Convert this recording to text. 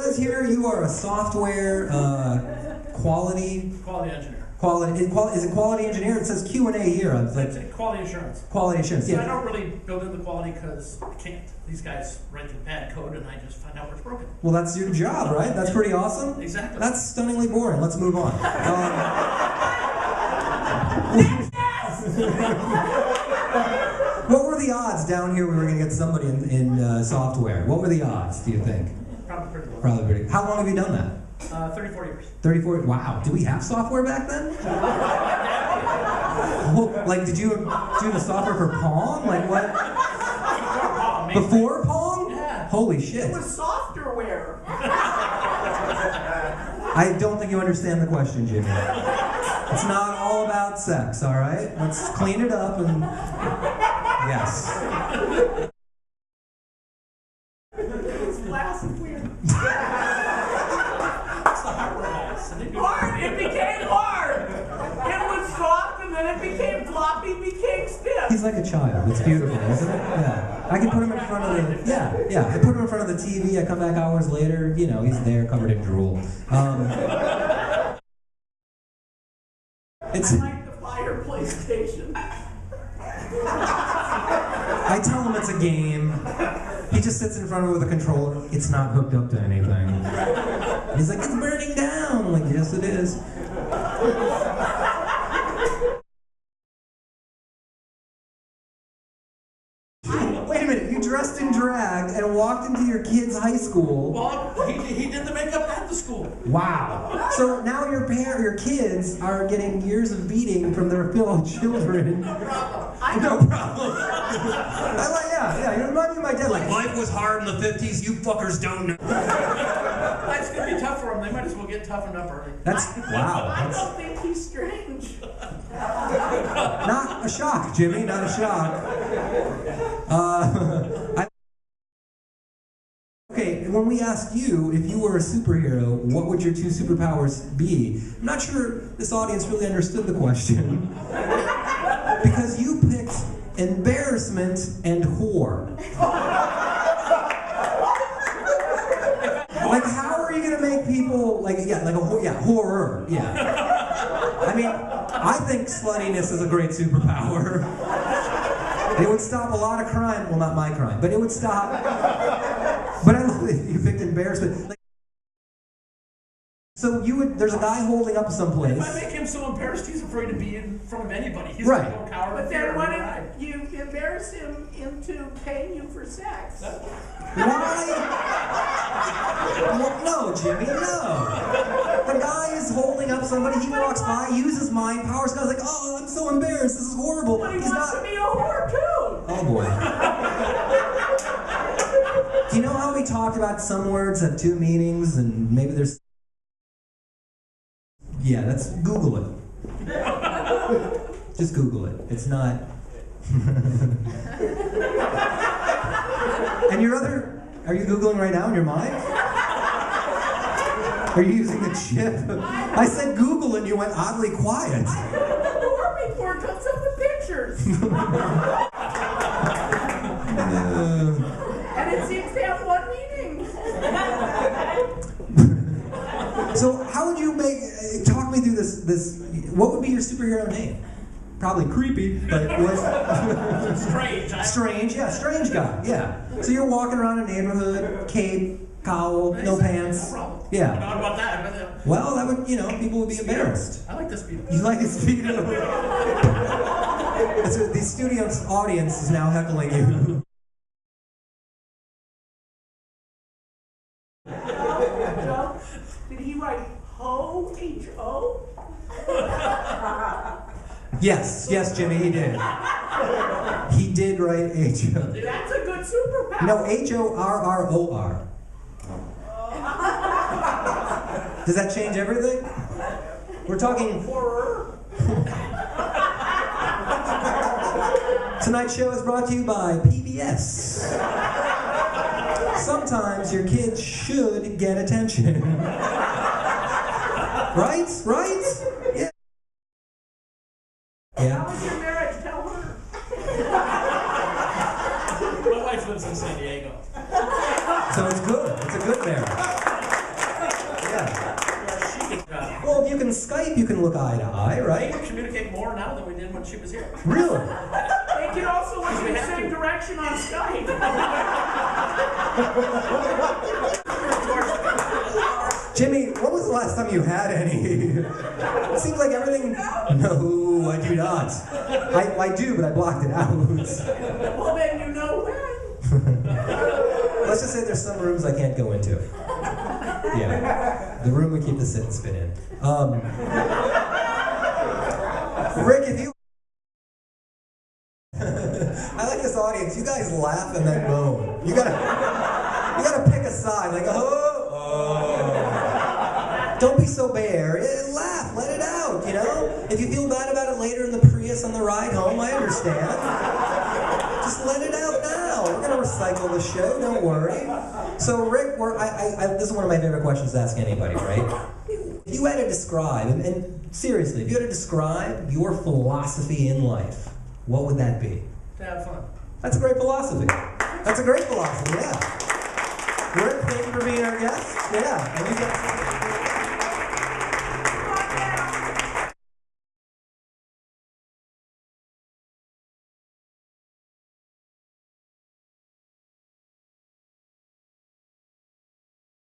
says here you are a software quality engineer. Is it quality engineer? It says Q&A here. It's quality assurance. Quality assurance, So yeah. I don't really build in the quality because I can't. These guys write the bad code and I just find out what's broken. Well, that's your job, right? That's pretty awesome. Exactly. That's stunningly boring. Let's move on. What were the odds down here we were going to get somebody in software? What were the odds, do you think? Probably pretty low. Probably pretty. How long have you done that? 34 years. 34. Wow. Do we have software back then? Oh, like, did you do the software for Pong? Like what? Before Pong? Yeah. Holy shit. It was software. I don't think you understand the question, Jimmy. It's not all about sex, all right? Let's clean it up and... Yes. It's last weird. That's the hardware guys. Hard! It became hard! It was soft and then it became floppy, became stiff. He's like a child. It's beautiful, isn't it? Yeah. I can put him in front of the... Yeah. I put him in front of the TV. I come back hours later. You know, he's there covered in drool. It's... I like the Fireplace Station. I tell him it's a game. He just sits in front of it with a controller. It's not hooked up to anything. He's like, it's burning down. I'm like, yes, it is. Wait a minute, you dressed in drag and walked into your kid's high school. Well, he did the makeup at the school. Wow. So now your kids are getting years of beating from their fellow children. No problem. Yeah, you remind me of my dad. Like, life was hard in the 50s, you fuckers don't know. Life's gonna be tough for them. They might as well get toughened up early. Wow. I don't think he's strange. Not a shock, Jimmy, not a shock. Okay, when we asked you if you were a superhero, what would your two superpowers be? I'm not sure this audience really understood the question. Because you picked embarrassment and whore. Like, how are you gonna make people, horror, yeah. I mean, I think sluttiness is a great superpower. It would stop a lot of crime. Well, not my crime, but it would stop. But I love it. You picked embarrassment. Like, so there's a guy holding up someplace. If I make him so embarrassed, he's afraid to be in front of anybody. He's right. Gonna go coward. But then what if you embarrass him into paying you for sex? Why? Well, no, Jimmy, no. The guy is holding up somebody, he walks by, uses mind powers, guy's like, oh, I'm so embarrassed, this is horrible. But he wants to be a whore too. Oh boy. Do you know how we talked about some words have two meanings and maybe there's... Yeah, let's Google it. Just Google it. It's not... And your other... Are you Googling right now in your mind? Are you using the chip? I said Google and you went oddly quiet. I heard the whore before, took some of the pictures. And it seems to have one meaning. So how would you talk me through this, what would be your superhero name? Probably creepy, but what? Strange. Strange, yeah, strange guy, yeah. So you're walking around a neighborhood, cape, cowl, no pants. No problem. Yeah. Not about that. But, well, that would, people would be embarrassed. I like the speed. You like the speed of the studio audience is now heckling you. Did he write ho, H-O? Yes, Jimmy, he did. He did write H-O. That's a good superpower. No, H-O-R-R-O-R. Does that change everything? We're talking... Horror. Tonight's show is brought to you by PBS. Sometimes your kids should get attention. Right? Yeah. How was your marriage? Tell her. My wife lives in San Diego. So it's good. It's a good marriage. Yeah. She can Well, if you can Skype, you can look eye to eye, right? communicate more now than we did when she was here. Really? They can also look in the same direction on Skype. Jimmy, when was the last time you had any? It seems like everything... No, I do not. I do, but I blocked it out. Well, then you know when. Let's just say there's some rooms I can't go into. Yeah. The room we keep the sit and spin in. Rick, if you... I like this audience. You guys laugh and then moan. You gotta pick a side. Like, oh. Don't be so Bay Area. Laugh. Let it out, you know? If you feel bad about it later in the Prius on the ride home, I understand. Just let it out now. We're going to recycle the show. Don't worry. So, Rick, this is one of my favorite questions to ask anybody, right? If you had to describe, and seriously, if you had to describe your philosophy in life, what would that be? To have fun. That's a great philosophy. That's a great philosophy, yeah. Rick, thank you for being our guest. Yeah. And you